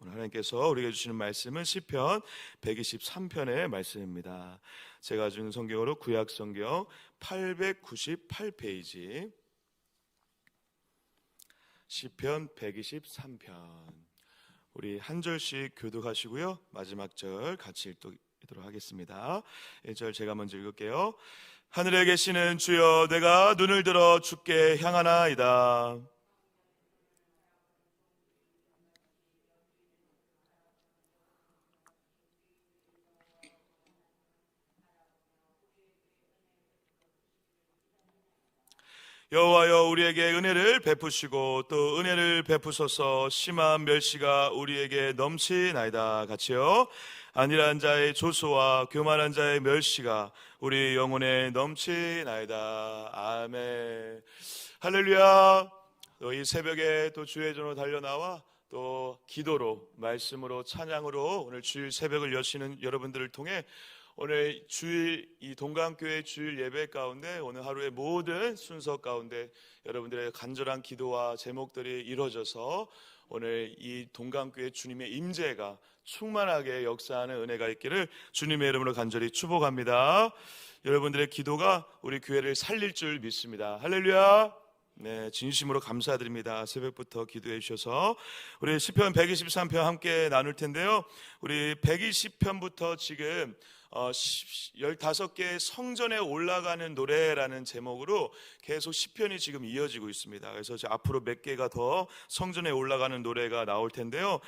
오늘 하나님께서 우리에게 주시는 말씀은 시편 123편의 말씀입니다. 제가 준 성경으로 구약 성경 898페이지 시편 123편. 우리 한 절씩 교독하시고요, 마지막 절 같이 읽도록 하겠습니다. 1절 제가 먼저 읽을게요. 하늘에 계시는 주여, 내가 눈을 들어 주께 향하나이다. 여호와여, 우리에게 은혜를 베푸시고 또 은혜를 베푸소서. 심한 멸시가 우리에게 넘치나이다. 같이요. 안일한 자의 조소와 교만한 자의 멸시가 우리 영혼에 넘치나이다. 아멘. 할렐루야. 또 이 새벽에 또 주의 전으로 달려나와 또 기도로, 말씀으로, 찬양으로 오늘 주일 새벽을 여시는 여러분들을 통해 오늘 주일, 이 동강교회 주일 예배 가운데 오늘 하루의 모든 순서 가운데 여러분들의 간절한 기도와 제목들이 이루어져서 오늘 이 동강교회 주님의 임재가 충만하게 역사하는 은혜가 있기를 주님의 이름으로 간절히 축복합니다. 여러분들의 기도가 우리 교회를 살릴 줄 믿습니다. 할렐루야. 네, 진심으로 감사드립니다. 새벽부터 기도해 주셔서 우리 시편 123편 함께 나눌 텐데요. 우리 120편부터 지금 15개의 성전에 올라가는 노래라는 제목으로 계속 시편이 지금 이어지고 있습니다. 그래서 앞으로 몇 개가 더 성전에 올라가는 노래가 나올 텐데요.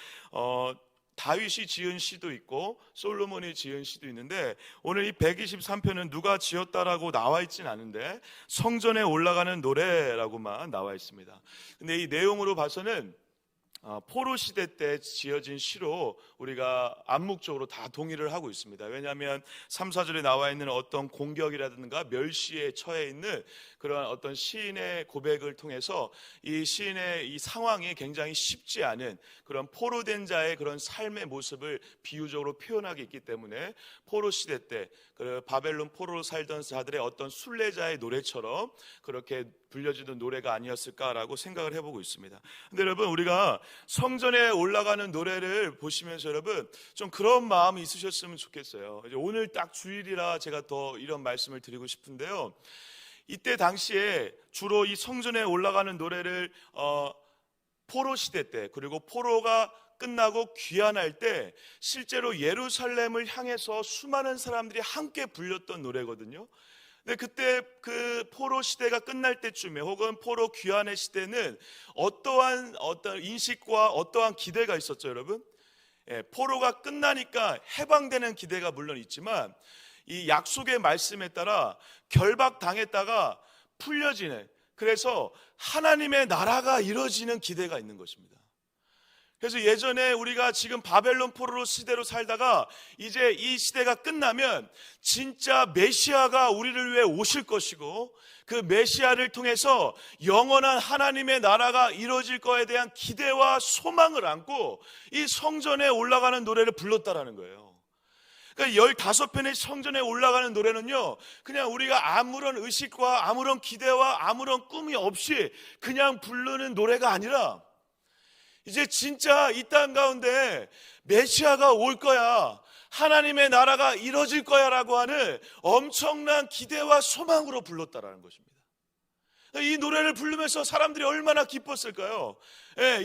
다윗이 지은 시도 있고 솔로몬이 지은 시도 있는데 오늘 이 123편은 누가 지었다라고 나와 있진 않은데 성전에 올라가는 노래라고만 나와 있습니다. 근데 이 내용으로 봐서는 포로 시대 때 지어진 시로 우리가 암묵적으로 다 동의를 하고 있습니다. 왜냐하면 3, 4절에 나와 있는 어떤 공격이라든가 멸시에 처해 있는 그런 어떤 시인의 고백을 통해서 이 시인의 이 상황이 굉장히 쉽지 않은 그런 포로된 자의 그런 삶의 모습을 비유적으로 표현하고 있기 때문에 포로 시대 때 그 바벨론 포로로 살던 자들의 어떤 순례자의 노래처럼 그렇게 불려지던 노래가 아니었을까라고 생각을 해보고 있습니다. 근데 여러분, 우리가 성전에 올라가는 노래를 보시면서 여러분 좀 그런 마음이 있으셨으면 좋겠어요. 오늘 딱 주일이라 제가 더 이런 말씀을 드리고 싶은데요. 이때 당시에 주로 이 성전에 올라가는 노래를 포로 시대 때, 그리고 포로가 끝나고 귀환할 때 실제로 예루살렘을 향해서 수많은 사람들이 함께 불렸던 노래거든요. 근데 그때 그 포로 시대가 끝날 때쯤에 혹은 포로 귀환의 시대는 어떠한 인식과 어떠한 기대가 있었죠, 여러분? 포로가 끝나니까 해방되는 기대가 물론 있지만 이 약속의 말씀에 따라 결박당했다가 풀려지는, 그래서 하나님의 나라가 이루어지는 기대가 있는 것입니다. 그래서 예전에 우리가 지금 바벨론 포로 시대로 살다가 이제 이 시대가 끝나면 진짜 메시아가 우리를 위해 오실 것이고 그 메시아를 통해서 영원한 하나님의 나라가 이루어질 거에 대한 기대와 소망을 안고 이 성전에 올라가는 노래를 불렀다라는 거예요. 그러니까 15편의 성전에 올라가는 노래는요, 그냥 우리가 아무런 의식과 아무런 기대와 아무런 꿈이 없이 그냥 부르는 노래가 아니라 이제 진짜 이 땅 가운데 메시아가 올 거야, 하나님의 나라가 이루어질 거야 라고 하는 엄청난 기대와 소망으로 불렀다라는 것입니다. 이 노래를 부르면서 사람들이 얼마나 기뻤을까요?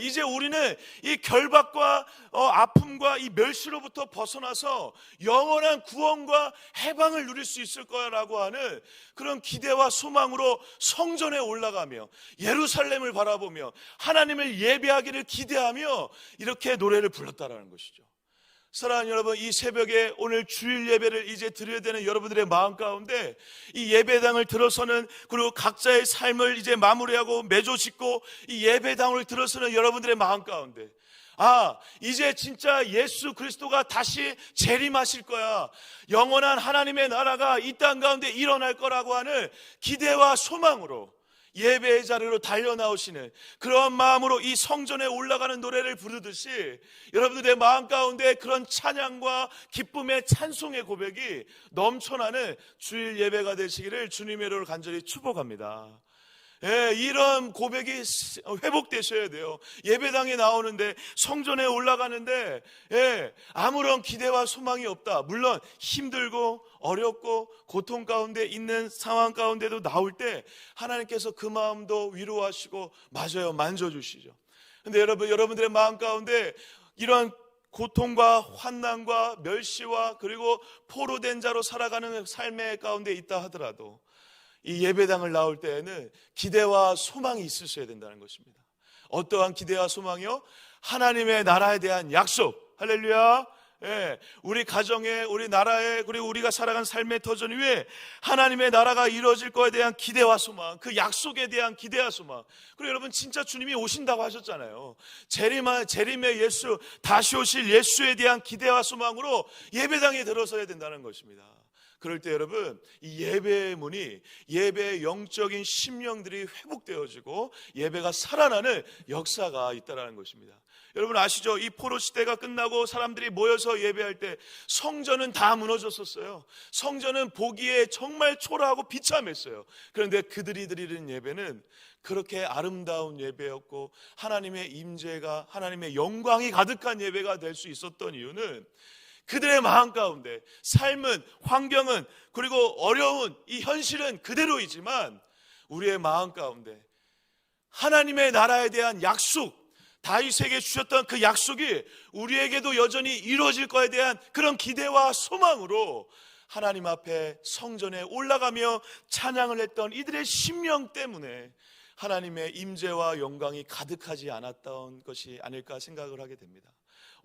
이제 우리는 이 결박과 아픔과 이 멸시로부터 벗어나서 영원한 구원과 해방을 누릴 수 있을 거라고 하는 그런 기대와 소망으로 성전에 올라가며 예루살렘을 바라보며 하나님을 예배하기를 기대하며 이렇게 노래를 불렀다라는 것이죠. 사랑하는 여러분, 이 새벽에 오늘 주일 예배를 이제 드려야 되는 여러분들의 마음 가운데 이 예배당을 들어서는, 그리고 각자의 삶을 이제 마무리하고 매조 짓고 이 예배당을 들어서는 여러분들의 마음 가운데 이제 진짜 예수 그리스도가 다시 재림하실 거야, 영원한 하나님의 나라가 이 땅 가운데 일어날 거라고 하는 기대와 소망으로 예배의 자리로 달려나오시는 그런 마음으로 이 성전에 올라가는 노래를 부르듯이 여러분들의 마음 가운데 그런 찬양과 기쁨의 찬송의 고백이 넘쳐나는 주일 예배가 되시기를 주님의 이름으로 간절히 축복합니다. 예, 이런 고백이 회복되셔야 돼요. 예배당에 나오는데, 성전에 올라가는데, 예, 아무런 기대와 소망이 없다. 물론 힘들고 어렵고 고통 가운데 있는 상황 가운데도 나올 때 하나님께서 그 마음도 위로하시고, 맞아요, 만져주시죠. 근데 여러분들의 마음 가운데 이런 고통과 환난과 멸시와 그리고 포로된 자로 살아가는 삶의 가운데 있다 하더라도 이 예배당을 나올 때에는 기대와 소망이 있으셔야 된다는 것입니다. 어떠한 기대와 소망이요? 하나님의 나라에 대한 약속. 할렐루야. 예, 우리 가정에, 우리 나라에, 그리고 우리가 살아간 삶의 터전 위에 하나님의 나라가 이루어질 것에 대한 기대와 소망, 그 약속에 대한 기대와 소망. 그리고 여러분, 진짜 주님이 오신다고 하셨잖아요. 재림의 예수, 다시 오실 예수에 대한 기대와 소망으로 예배당에 들어서야 된다는 것입니다. 그럴 때 여러분, 이 예배의 문이, 예배의 영적인 심령들이 회복되어지고 예배가 살아나는 역사가 있다는 것입니다. 여러분 아시죠? 이 포로 시대가 끝나고 사람들이 모여서 예배할 때 성전은 다 무너졌었어요. 성전은 보기에 정말 초라하고 비참했어요. 그런데 그들이 드리는 예배는 그렇게 아름다운 예배였고 하나님의 임재가, 하나님의 영광이 가득한 예배가 될 수 있었던 이유는 그들의 마음 가운데 삶은, 환경은, 그리고 어려운 이 현실은 그대로이지만 우리의 마음 가운데 하나님의 나라에 대한 약속, 다윗에게 주셨던 그 약속이 우리에게도 여전히 이루어질 것에 대한 그런 기대와 소망으로 하나님 앞에 성전에 올라가며 찬양을 했던 이들의 심령 때문에 하나님의 임재와 영광이 가득하지 않았던 것이 아닐까 생각을 하게 됩니다.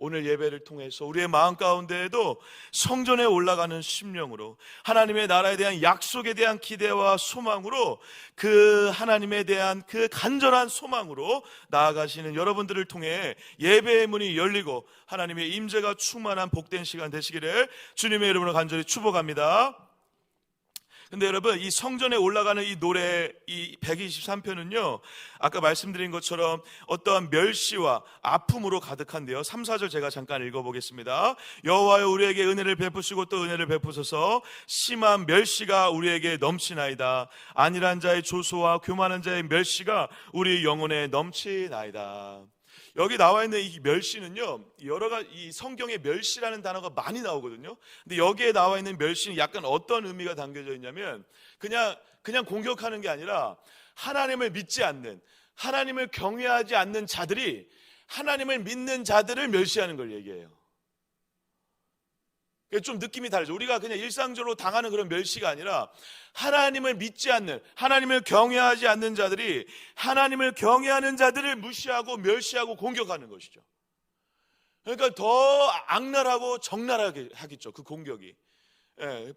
오늘 예배를 통해서 우리의 마음 가운데에도 성전에 올라가는 심령으로 하나님의 나라에 대한 약속에 대한 기대와 소망으로 그 하나님에 대한 그 간절한 소망으로 나아가시는 여러분들을 통해 예배의 문이 열리고 하나님의 임재가 충만한 복된 시간 되시기를 주님의 이름으로 간절히 축복합니다. 근데 여러분, 이 성전에 올라가는 이 노래, 이 123편은요 아까 말씀드린 것처럼 어떠한 멸시와 아픔으로 가득한데요, 3, 4절 제가 잠깐 읽어보겠습니다. 여호와여, 우리에게 은혜를 베푸시고 또 은혜를 베푸소서. 심한 멸시가 우리에게 넘치나이다. 안일한 자의 조소와 교만한 자의 멸시가 우리 영혼에 넘치나이다. 여기 나와 있는 이 멸시는요, 여러 가지 이 성경에 멸시라는 단어가 많이 나오거든요. 근데 여기에 나와 있는 멸시는 약간 어떤 의미가 담겨져 있냐면 그냥 공격하는 게 아니라 하나님을 믿지 않는, 하나님을 경외하지 않는 자들이 하나님을 믿는 자들을 멸시하는 걸 얘기해요. 좀 느낌이 다르죠. 우리가 그냥 일상적으로 당하는 그런 멸시가 아니라 하나님을 믿지 않는, 하나님을 경외하지 않는 자들이 하나님을 경외하는 자들을 무시하고 멸시하고 공격하는 것이죠. 그러니까 더 악랄하고 적나라하게 하겠죠, 그 공격이.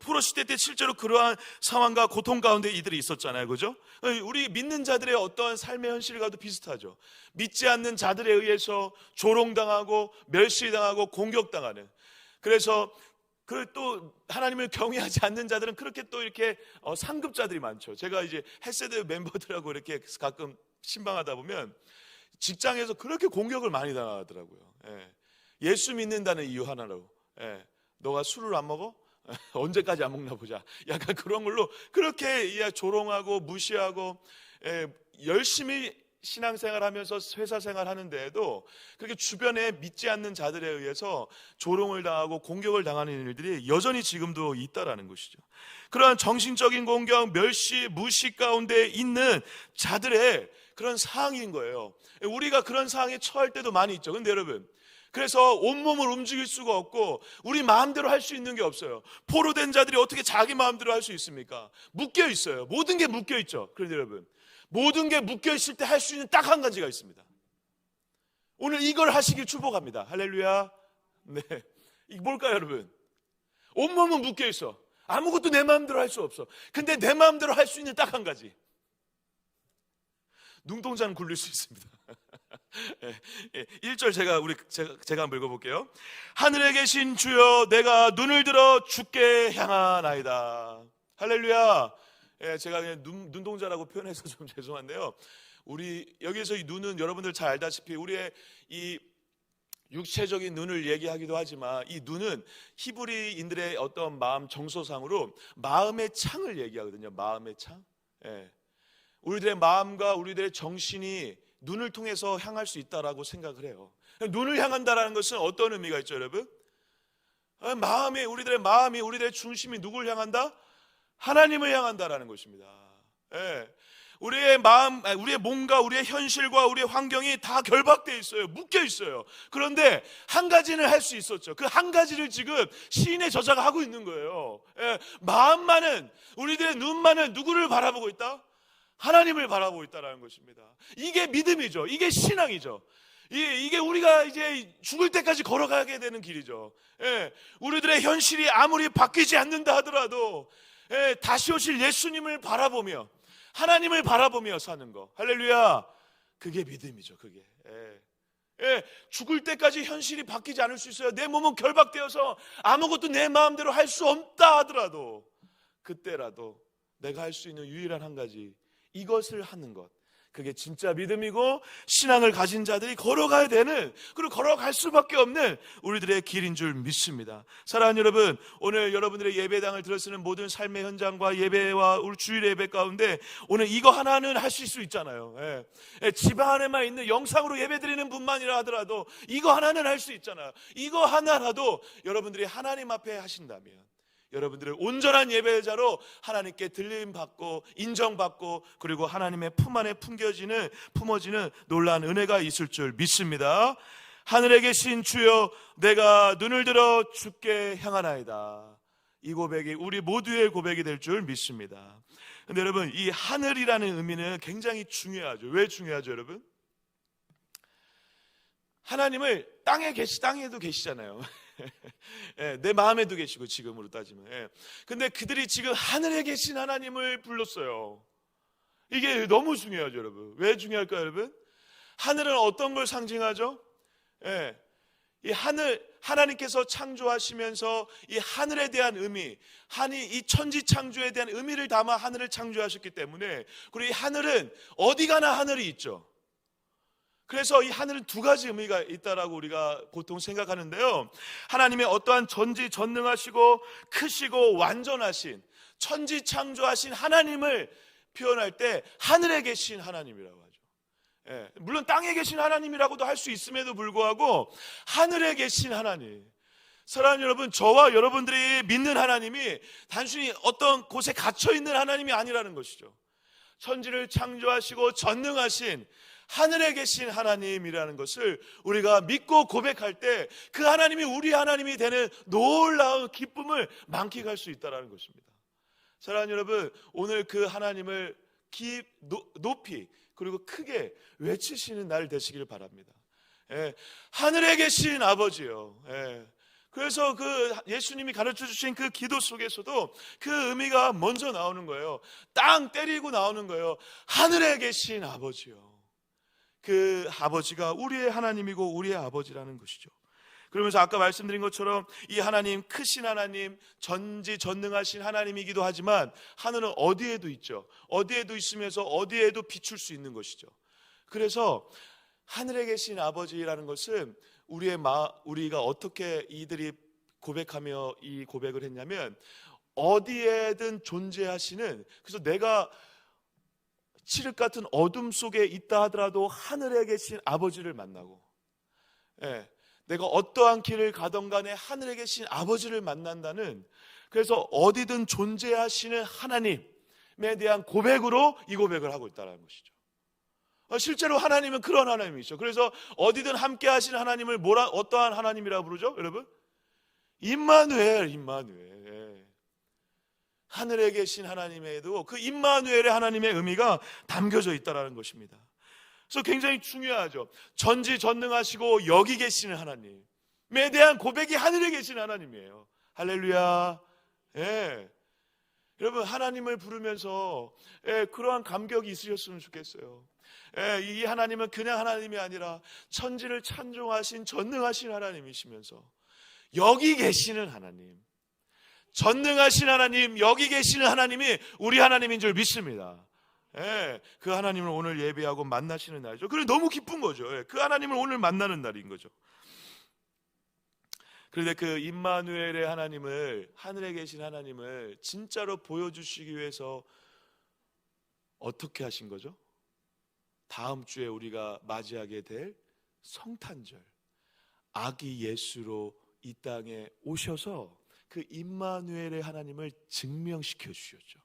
포로 시대 때 실제로 그러한 상황과 고통 가운데 이들이 있었잖아요, 그죠? 우리 믿는 자들의 어떠한 삶의 현실과도 비슷하죠. 믿지 않는 자들에 의해서 조롱당하고 멸시당하고 공격당하는. 그래서 또 하나님을 경외하지 않는 자들은 그렇게 또 이렇게 상급자들이 많죠. 제가 이제 헬세대 멤버들하고 이렇게 가끔 신방하다 보면 직장에서 그렇게 공격을 많이 당하더라고요. 예수 믿는다는 이유 하나로, 너가 술을 안 먹어? 언제까지 안 먹나 보자. 약간 그런 걸로 그렇게 조롱하고 무시하고, 열심히 신앙생활 하면서 회사 생활 하는데도 그렇게 주변에 믿지 않는 자들에 의해서 조롱을 당하고 공격을 당하는 일들이 여전히 지금도 있다라는 것이죠. 그러한 정신적인 공격, 멸시, 무시 가운데 있는 자들의 그런 상황인 거예요. 우리가 그런 상황에 처할 때도 많이 있죠. 근데 여러분, 그래서 온몸을 움직일 수가 없고 우리 마음대로 할 수 있는 게 없어요. 포로된 자들이 어떻게 자기 마음대로 할 수 있습니까? 묶여 있어요. 모든 게 묶여 있죠. 그런데 여러분, 모든 게 묶여 있을 때 할 수 있는 딱 한 가지가 있습니다. 오늘 이걸 하시길 축복합니다. 할렐루야. 네, 이게 뭘까요, 여러분? 온몸은 묶여 있어. 아무것도 내 마음대로 할 수 없어. 근데 내 마음대로 할 수 있는 딱 한 가지. 눈동자는 굴릴 수 있습니다. 1절 제가 한번 읽어볼게요. 하늘에 계신 주여, 내가 눈을 들어 주께 향하나이다. 할렐루야. 제가 그냥 눈동자라고 표현해서 좀 죄송한데요, 우리 여기서 이 눈은 여러분들 잘 알다시피 우리의 이 육체적인 눈을 얘기하기도 하지만 이 눈은 히브리인들의 어떤 마음 정서상으로 마음의 창을 얘기하거든요. 마음의 창. 우리들의 마음과 우리들의 정신이 눈을 통해서 향할 수 있다라고 생각을 해요. 눈을 향한다라는 것은 어떤 의미가 있죠, 여러분? 우리들의 마음이, 우리들의 중심이 누굴 향한다? 하나님을 향한다라는 것입니다. 예. 우리의 마음, 우리의 몸과 우리의 현실과 우리의 환경이 다 결박되어 있어요. 묶여 있어요. 그런데 한 가지는 할 수 있었죠. 그 한 가지를 지금 시인의 저자가 하고 있는 거예요. 예. 마음만은, 우리들의 눈만은 누구를 바라보고 있다? 하나님을 바라보고 있다는 것입니다. 이게 믿음이죠. 이게 신앙이죠. 이게 우리가 이제 죽을 때까지 걸어가게 되는 길이죠. 예. 우리들의 현실이 아무리 바뀌지 않는다 하더라도 다시 오실 예수님을 바라보며 하나님을 바라보며 사는 거, 할렐루야, 그게 믿음이죠. 그게 죽을 때까지 현실이 바뀌지 않을 수 있어요. 내 몸은 결박되어서 아무것도 내 마음대로 할 수 없다 하더라도 그때라도 내가 할 수 있는 유일한 한 가지, 이것을 하는 것, 그게 진짜 믿음이고 신앙을 가진 자들이 걸어가야 되는, 그리고 걸어갈 수밖에 없는 우리들의 길인 줄 믿습니다. 사랑하는 여러분, 오늘 여러분들의 예배당을 들어서는 모든 삶의 현장과 예배와 우리 주일 예배 가운데 오늘 이거 하나는 하실 수 있잖아요. 집 안에만 있는 영상으로 예배드리는 분만이라 하더라도 이거 하나는 할 수 있잖아요. 이거 하나라도 여러분들이 하나님 앞에 하신다면 여러분들을 온전한 예배자로 하나님께 들림받고 인정받고 그리고 하나님의 품 안에 품어지는 놀라운 은혜가 있을 줄 믿습니다. 하늘에 계신 주여, 내가 눈을 들어 주께 향하나이다. 이 고백이 우리 모두의 고백이 될 줄 믿습니다. 근데 여러분, 이 하늘이라는 의미는 굉장히 중요하죠. 왜 중요하죠, 여러분? 하나님을 땅에도 계시잖아요. 내 마음에도 계시고, 지금으로 따지면. 근데 그들이 지금 하늘에 계신 하나님을 불렀어요. 이게 너무 중요하죠, 여러분. 왜 중요할까요, 여러분? 하늘은 어떤 걸 상징하죠? 이 하나님께서 창조하시면서 이 하늘에 대한 의미, 이 천지 창조에 대한 의미를 담아 하늘을 창조하셨기 때문에, 그리고 이 하늘은 어디 가나 하늘이 있죠. 그래서 이 하늘은 두 가지 의미가 있다라고 우리가 보통 생각하는데요. 하나님의 어떠한 전지전능하시고 크시고 완전하신 천지 창조하신 하나님을 표현할 때 하늘에 계신 하나님이라고 하죠. 물론 땅에 계신 하나님이라고도 할 수 있음에도 불구하고 하늘에 계신 하나님. 사랑하는 여러분, 저와 여러분들이 믿는 하나님이 단순히 어떤 곳에 갇혀 있는 하나님이 아니라는 것이죠. 천지를 창조하시고 전능하신 하늘에 계신 하나님이라는 것을 우리가 믿고 고백할 때 그 하나님이 우리 하나님이 되는 놀라운 기쁨을 만끽할 수 있다는 것입니다. 사랑하는 여러분, 오늘 그 하나님을 높이 그리고 크게 외치시는 날 되시길 바랍니다. 하늘에 계신 아버지요. 그래서 그 예수님이 가르쳐 주신 그 기도 속에서도 그 의미가 먼저 나오는 거예요. 땅 때리고 나오는 거예요. 하늘에 계신 아버지요. 그 아버지가 우리의 하나님이고 우리의 아버지라는 것이죠. 그러면서 아까 말씀드린 것처럼 이 하나님, 크신 하나님, 전지전능하신 하나님이기도 하지만 하늘은 어디에도 있죠. 어디에도 있으면서 어디에도 비출 수 있는 것이죠. 그래서 하늘에 계신 아버지라는 것은 우리가 어떻게 이들이 고백하며 이 고백을 했냐면, 어디에든 존재하시는, 그래서 내가 칠흑 같은 어둠 속에 있다 하더라도 하늘에 계신 아버지를 만나고, 내가 어떠한 길을 가던 간에 하늘에 계신 아버지를 만난다는, 그래서 어디든 존재하시는 하나님에 대한 고백으로 이 고백을 하고 있다는 것이죠. 실제로 하나님은 그런 하나님이죠. 그래서 어디든 함께 하시는 하나님을 어떠한 하나님이라고 부르죠, 여러분? 임마누엘. 하늘에 계신 하나님에도 그 임마누엘의 하나님의 의미가 담겨져 있다는 것입니다. 그래서 굉장히 중요하죠. 전지전능하시고 여기 계시는 하나님에 대한 고백이 하늘에 계신 하나님이에요. 할렐루야. 여러분, 하나님을 부르면서 그러한 감격이 있으셨으면 좋겠어요. 이 하나님은 그냥 하나님이 아니라 천지를 창조하신 전능하신 하나님이시면서 여기 계시는 하나님, 전능하신 하나님, 여기 계시는 하나님이 우리 하나님인 줄 믿습니다. 그 하나님을 오늘 예배하고 만나시는 날이죠. 그래, 너무 기쁜 거죠. 그 하나님을 오늘 만나는 날인 거죠. 그런데 그 임마누엘의 하나님을, 하늘에 계신 하나님을 진짜로 보여주시기 위해서 어떻게 하신 거죠? 다음 주에 우리가 맞이하게 될 성탄절, 아기 예수로 이 땅에 오셔서 그 임마누엘의 하나님을 증명시켜 주셨죠.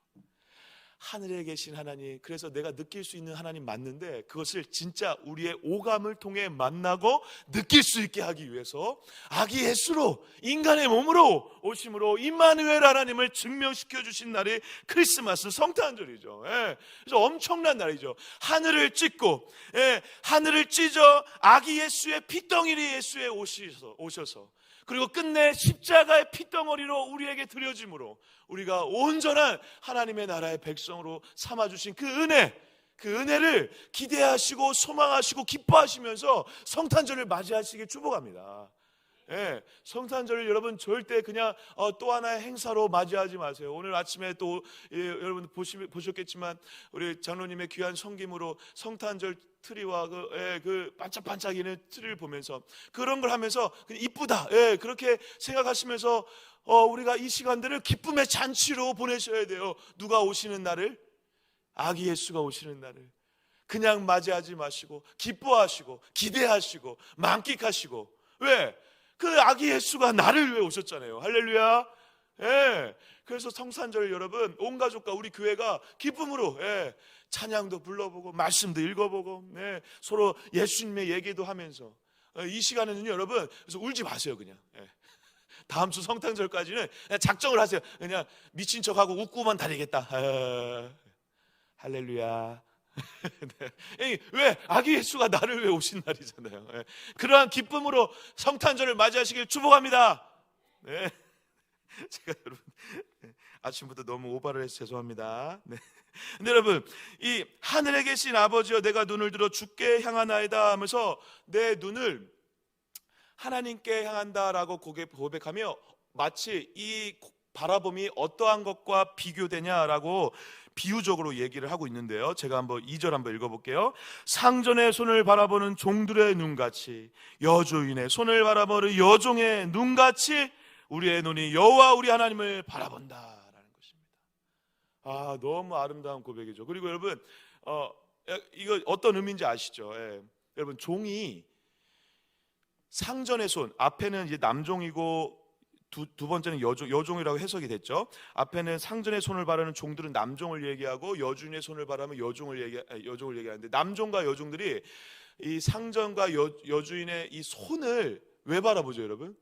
하늘에 계신 하나님, 그래서 내가 느낄 수 있는 하나님 맞는데 그것을 진짜 우리의 오감을 통해 만나고 느낄 수 있게 하기 위해서 아기 예수로 인간의 몸으로 오심으로 임마누엘 하나님을 증명시켜 주신 날이 크리스마스 성탄절이죠. 예. 그래서 엄청난 날이죠. 하늘을 찢고, 예, 하늘을 찢어 아기 예수의 피덩이리 예수에 오셔서 그리고 끝내 십자가의 피덩어리로 우리에게 드려짐으로 우리가 온전한 하나님의 나라의 백성으로 삼아주신 그 은혜를 기대하시고 소망하시고 기뻐하시면서 성탄절을 맞이하시길 축복합니다. 예, 성탄절을 여러분 절대 그냥 또 하나의 행사로 맞이하지 마세요. 오늘 아침에 또 여러분 보셨겠지만 우리 장로님의 귀한 섬김으로 성탄절 트리와 그 반짝반짝이는 트리를 보면서 그런 걸 하면서 이쁘다, 예, 그렇게 생각하시면서 우리가 이 시간들을 기쁨의 잔치로 보내셔야 돼요. 누가 오시는 날을? 아기 예수가 오시는 날을 그냥 맞이하지 마시고 기뻐하시고 기대하시고 만끽하시고. 왜? 그 아기 예수가 나를 위해 오셨잖아요. 할렐루야. 예. 그래서 성탄절 여러분 온 가족과 우리 교회가 기쁨으로, 예, 찬양도 불러보고 말씀도 읽어보고, 예, 서로 예수님의 얘기도 하면서, 이 시간에는 여러분 그래서 울지 마세요. 그냥, 예. 다음 주 성탄절까지는 그냥 작정을 하세요. 그냥 미친 척하고 웃고만 다니겠다. 할렐루야. 네. 왜? 아기 예수가 나를 위해 오신 날이잖아요. 네. 그러한 기쁨으로 성탄절을 맞이하시길 축복합니다. 네. 제가 여러분 아침부터 너무 오바를 해서 죄송합니다. 네. 근데 여러분, 이 하늘에 계신 아버지여 내가 눈을 들어 주께 향하나이다 하면서 내 눈을 하나님께 향한다라고 고백하며 마치 이 바라봄이 어떠한 것과 비교되냐라고 비유적으로 얘기를 하고 있는데요. 제가 한번 2절 한번 읽어볼게요. 상전의 손을 바라보는 종들의 눈같이 여주인의 손을 바라보는 여종의 눈같이 우리의 눈이 여호와 우리 하나님을 바라본다라는 것입니다. 아, 너무 아름다운 고백이죠. 그리고 여러분 이거 어떤 의미인지 아시죠? 예. 여러분 종이 상전의 손, 앞에는 이제 남종이고 두 번째는 여종이라고 해석이 됐죠. 앞에는 상전의 손을 바라는 종들은 남종을 얘기하고 여주인의 손을 바라면 여종을 얘기하는데 남종과 여종들이 이 상전과 여주인의 이 손을 왜 바라보죠, 여러분?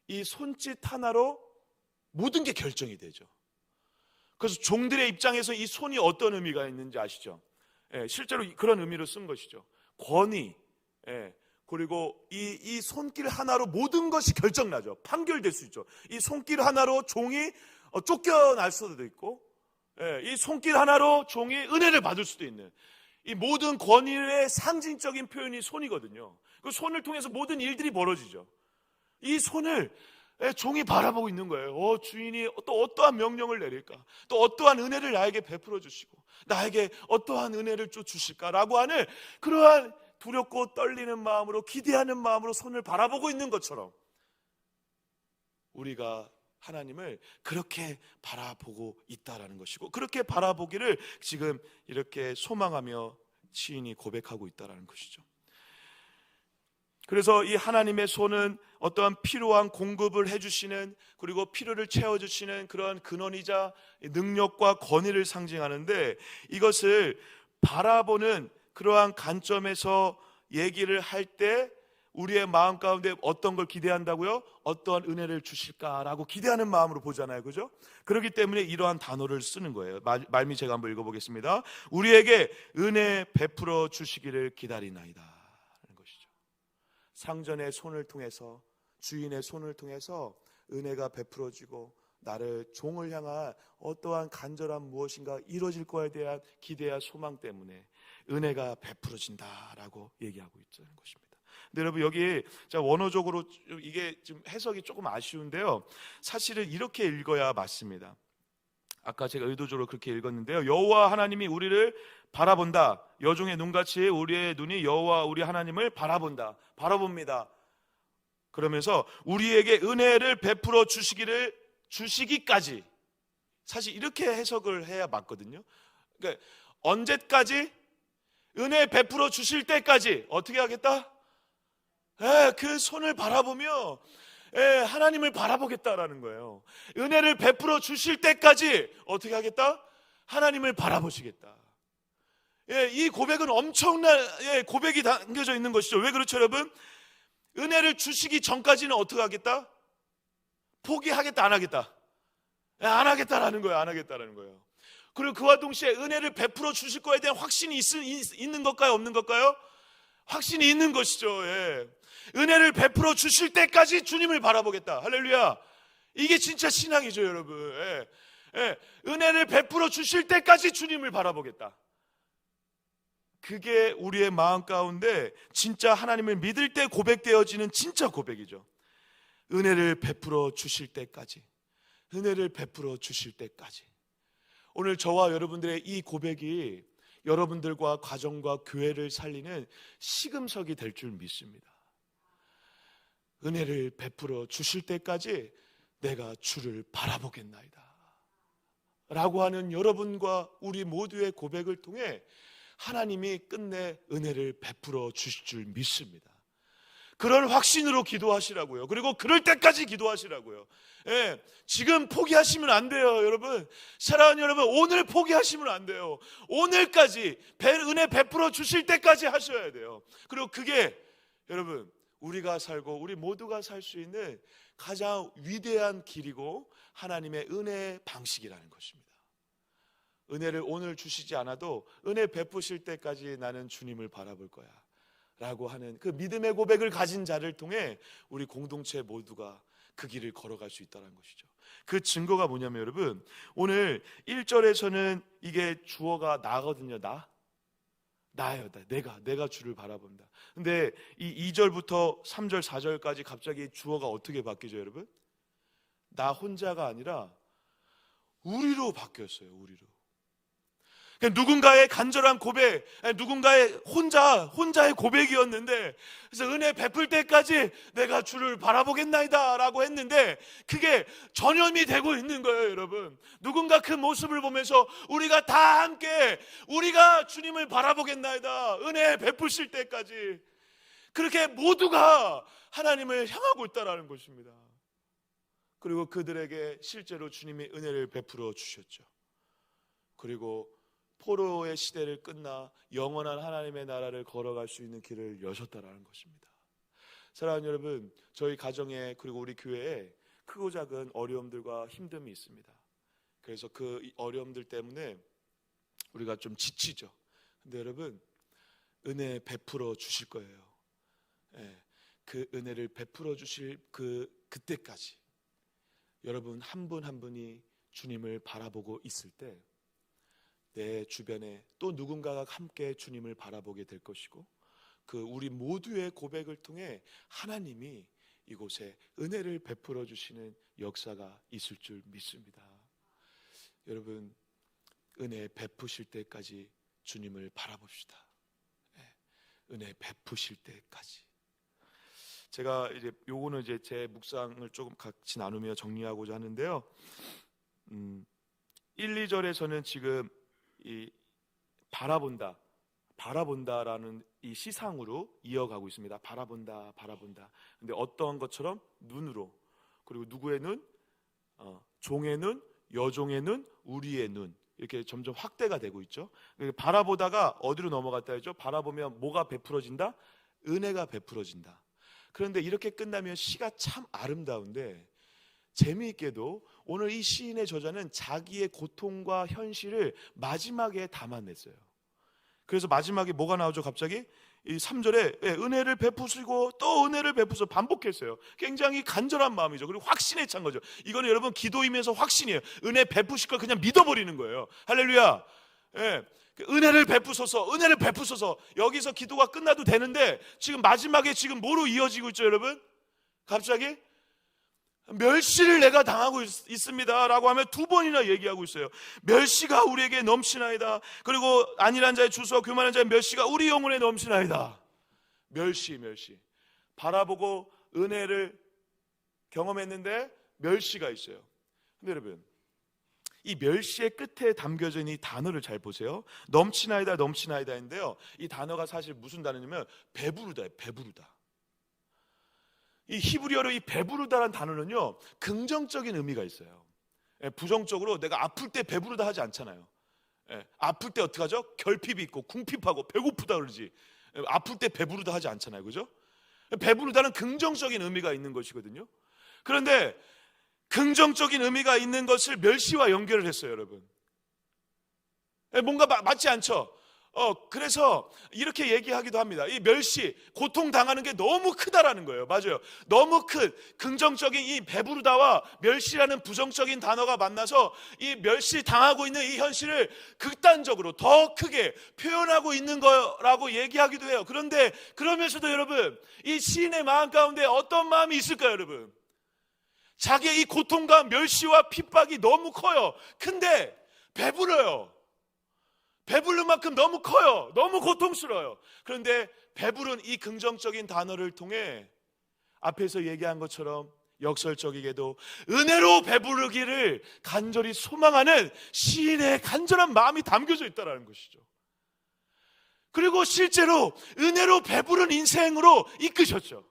이 손짓 하나로 모든 게 결정이 되죠. 그래서 종들의 입장에서 이 손이 어떤 의미가 있는지 아시죠? 예, 실제로 그런 의미로 쓴 것이죠. 권위, 예, 그리고 이 손길 하나로 모든 것이 결정나죠. 판결될 수 있죠. 이 손길 하나로 종이 쫓겨날 수도 있고, 예, 이 손길 하나로 종이 은혜를 받을 수도 있는, 이 모든 권위의 상징적인 표현이 손이거든요. 그 손을 통해서 모든 일들이 벌어지죠. 이 손을 종이 바라보고 있는 거예요. 주인이 또 어떠한 명령을 내릴까, 또 어떠한 은혜를 나에게 베풀어 주시고 나에게 어떠한 은혜를 또 주실까라고 하는 그러한 두렵고 떨리는 마음으로, 기대하는 마음으로 손을 바라보고 있는 것처럼 우리가 하나님을 그렇게 바라보고 있다라는 것이고, 그렇게 바라보기를 지금 이렇게 소망하며 시인이 고백하고 있다라는 것이죠. 그래서 이 하나님의 손은 어떠한 필요한 공급을 해주시는, 그리고 필요를 채워주시는 그러한 근원이자 능력과 권위를 상징하는데, 이것을 바라보는 그러한 관점에서 얘기를 할 때 우리의 마음 가운데 어떤 걸 기대한다고요? 어떠한 은혜를 주실까라고 기대하는 마음으로 보잖아요, 그죠? 그렇기 때문에 이러한 단어를 쓰는 거예요. 말미 제가 한번 읽어보겠습니다. 우리에게 은혜 베풀어 주시기를 기다리나이다 하는 것이죠. 상전의 손을 통해서, 주인의 손을 통해서 은혜가 베풀어지고 나를 종을 향한 어떠한 간절한 무엇인가 이루어질 거에 대한 기대와 소망 때문에 은혜가 베풀어진다라고 얘기하고 있는 것입니다. 근데 여러분 여기 원어적으로 이게 좀 해석이 조금 아쉬운데요. 사실은 이렇게 읽어야 맞습니다. 아까 제가 의도적으로 그렇게 읽었는데요. 여호와 하나님이 우리를 바라본다. 여종의 눈같이 우리의 눈이 여호와 우리 하나님을 바라봅니다. 그러면서 우리에게 은혜를 베풀어 주시기까지, 사실 이렇게 해석을 해야 맞거든요. 그러니까 언제까지? 은혜 베풀어 주실 때까지 어떻게 하겠다? 그 손을 바라보며 하나님을 바라보겠다라는 거예요. 은혜를 베풀어 주실 때까지 어떻게 하겠다? 하나님을 바라보시겠다. 이 고백은 엄청난 고백이 담겨져 있는 것이죠. 왜 그렇죠, 여러분? 은혜를 주시기 전까지는 어떻게 하겠다? 포기하겠다, 안 하겠다? 안 하겠다라는 거예요. 안 하겠다라는 거예요. 그리고 그와 동시에 은혜를 베풀어 주실 거에 대한 확신이 있는 것일까요? 없는 것일까요? 확신이 있는 것이죠. 은혜를 베풀어 주실 때까지 주님을 바라보겠다. 할렐루야. 이게 진짜 신앙이죠, 여러분. 은혜를 베풀어 주실 때까지 주님을 바라보겠다. 그게 우리의 마음 가운데 진짜 하나님을 믿을 때 고백되어지는 진짜 고백이죠. 은혜를 베풀어 주실 때까지, 은혜를 베풀어 주실 때까지. 오늘 저와 여러분들의 이 고백이 여러분들과 가정과 교회를 살리는 시금석이 될 줄 믿습니다. 은혜를 베풀어 주실 때까지 내가 주를 바라보겠나이다 라고 하는 여러분과 우리 모두의 고백을 통해 하나님이 끝내 은혜를 베풀어 주실 줄 믿습니다. 그런 확신으로 기도하시라고요. 그리고 그럴 때까지 기도하시라고요. 지금 포기하시면 안 돼요, 여러분. 사랑하는 여러분, 오늘 포기하시면 안 돼요. 오늘까지 은혜 베풀어 주실 때까지 하셔야 돼요. 그리고 그게 여러분, 우리가 살고 우리 모두가 살 수 있는 가장 위대한 길이고 하나님의 은혜의 방식이라는 것입니다. 은혜를 오늘 주시지 않아도 은혜 베푸실 때까지 나는 주님을 바라볼 거야 라고 하는 그 믿음의 고백을 가진 자를 통해 우리 공동체 모두가 그 길을 걸어갈 수 있다는 것이죠. 그 증거가 뭐냐면 여러분, 오늘 1절에서는 이게 주어가 나거든요. 나예요. 내가 주를 바라본다. 근데 이 2절부터 3절 4절까지 갑자기 주어가 어떻게 바뀌죠, 여러분? 나 혼자가 아니라 우리로 바뀌었어요. 우리로. 누군가의 간절한 고백, 누군가의 혼자의 고백이었는데, 그래서 은혜 베풀 때까지 내가 주를 바라보겠나이다 라고 했는데 그게 전염이 되고 있는 거예요, 여러분. 누군가 그 모습을 보면서 우리가 다 함께 우리가 주님을 바라보겠나이다, 은혜 베푸실 때까지, 그렇게 모두가 하나님을 향하고 있다는 것입니다. 그리고 그들에게 실제로 주님이 은혜를 베풀어 주셨죠. 그리고 포로의 시대를 끝나 영원한 하나님의 나라를 걸어갈 수 있는 길을 여셨다라는 것입니다. 사랑하는 여러분, 저희 가정에 그리고 우리 교회에 크고 작은 어려움들과 힘듦이 있습니다. 그래서 그 어려움들 때문에 우리가 좀 지치죠. 근데 여러분, 은혜 베풀어 주실 거예요. 그 은혜를 베풀어 주실 그때까지 여러분 한 분 한 분이 주님을 바라보고 있을 때 내 주변에 또 누군가가 함께 주님을 바라보게 될 것이고, 그 우리 모두의 고백을 통해 하나님이 이곳에 은혜를 베풀어 주시는 역사가 있을 줄 믿습니다. 여러분, 은혜 베푸실 때까지 주님을 바라봅시다. 은혜 베푸실 때까지. 제가 이제 요거는 이제 제 묵상을 조금 같이 나누며 정리하고자 하는데요. 1, 2절에서는 지금 이 바라본다라는 이 시상으로 이어가고 있습니다. 바라본다. 근데 어떠한 것처럼 눈으로, 그리고 누구의 눈? 종의 눈, 여종의 눈, 우리의 눈, 이렇게 점점 확대가 되고 있죠. 바라보다가 어디로 넘어갔다 했죠? 바라보면 뭐가 베풀어진다? 은혜가 베풀어진다. 그런데 이렇게 끝나면 시가 참 아름다운데, 재미있게도 오늘 이 시인의 저자는 자기의 고통과 현실을 마지막에 담아냈어요. 그래서 마지막에 뭐가 나오죠? 갑자기 이 3절에 은혜를 베푸시고 또 은혜를 베푸서 반복했어요. 굉장히 간절한 마음이죠. 그리고 확신에 찬 거죠. 이거는 여러분 기도이면서 확신이에요. 은혜 베푸실 걸 그냥 믿어버리는 거예요. 할렐루야. 은혜를 베푸소서. 여기서 기도가 끝나도 되는데 지금 마지막에 지금 뭐로 이어지고 있죠, 여러분? 갑자기 멸시를 내가 당하고 있습니다 라고 하면 두 번이나 얘기하고 있어요. 멸시가 우리에게 넘치나이다. 그리고 안일한 자의 주소와 교만한 자의 멸시가 우리 영혼에 넘치나이다. 멸시. 바라보고 은혜를 경험했는데 멸시가 있어요. 근데 여러분, 이 멸시의 끝에 담겨져 있는 이 단어를 잘 보세요. 넘치나이다, 넘치나이다인데요, 이 단어가 사실 무슨 단어냐면 배부르다예요. 배부르다. 이 히브리어로 이 배부르다라는 단어는요, 긍정적인 의미가 있어요. 부정적으로 내가 아플 때 배부르다 하지 않잖아요. 아플 때 어떻게 하죠? 결핍이 있고 궁핍하고 배고프다 그러지. 아플 때 배부르다 하지 않잖아요. 그죠? 배부르다는 긍정적인 의미가 있는 것이거든요. 그런데 긍정적인 의미가 있는 것을 멸시와 연결을 했어요, 여러분. 뭔가 맞지 않죠? 그래서 이렇게 얘기하기도 합니다. 이 멸시, 고통당하는 게 너무 크다라는 거예요. 맞아요. 너무 큰 긍정적인 이 배부르다와 멸시라는 부정적인 단어가 만나서 이 멸시 당하고 있는 이 현실을 극단적으로 더 크게 표현하고 있는 거라고 얘기하기도 해요. 그런데 그러면서도 여러분, 이 시인의 마음 가운데 어떤 마음이 있을까요, 여러분? 자기의 이 고통과 멸시와 핍박이 너무 커요. 근데 배불러요. 배부른 만큼 너무 커요. 너무 고통스러워요. 그런데 배부른 이 긍정적인 단어를 통해 앞에서 얘기한 것처럼 역설적이게도 은혜로 배부르기를 간절히 소망하는 시인의 간절한 마음이 담겨져 있다는 것이죠. 그리고 실제로 은혜로 배부른 인생으로 이끄셨죠.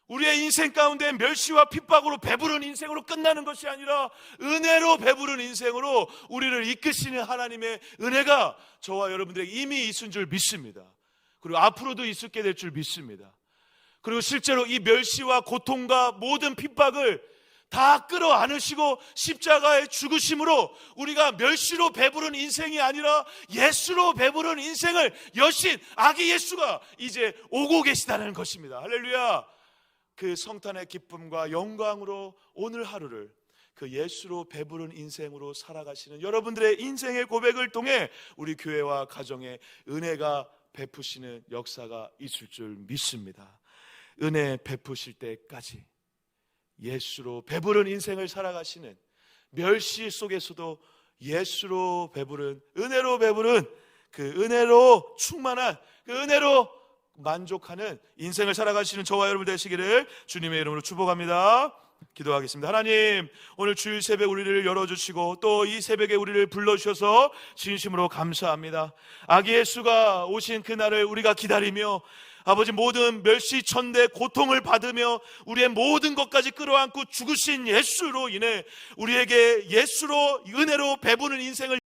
우리의 인생 가운데 멸시와 핍박으로 배부른 인생으로 끝나는 것이 아니라 은혜로 배부른 인생으로 우리를 이끄시는 하나님의 은혜가 저와 여러분들에게 이미 있은 줄 믿습니다. 그리고 앞으로도 있게 될 줄 믿습니다. 그리고 실제로 이 멸시와 고통과 모든 핍박을 다 끌어안으시고 십자가의 죽으심으로 우리가 멸시로 배부른 인생이 아니라 예수로 배부른 인생을 여신 아기 예수가 이제 오고 계시다는 것입니다. 할렐루야. 그 성탄의 기쁨과 영광으로 오늘 하루를 그 예수로 배부른 인생으로 살아가시는 여러분들의 인생의 고백을 통해 우리 교회와 가정에 은혜가 베푸시는 역사가 있을 줄 믿습니다. 은혜 베푸실 때까지 예수로 배부른 인생을 살아가시는, 멸시 속에서도 예수로 배부른, 은혜로 배부른, 그 은혜로 충만한, 그 은혜로 만족하는 인생을 살아가시는 저와 여러분 되시기를 주님의 이름으로 축복합니다. 기도하겠습니다. 하나님, 오늘 주일 새벽 우리를 열어주시고 또 이 새벽에 우리를 불러주셔서 진심으로 감사합니다. 아기 예수가 오신 그날을 우리가 기다리며 아버지 모든 멸시천대 고통을 받으며 우리의 모든 것까지 끌어안고 죽으신 예수로 인해 우리에게 예수로 은혜로 배부른 인생을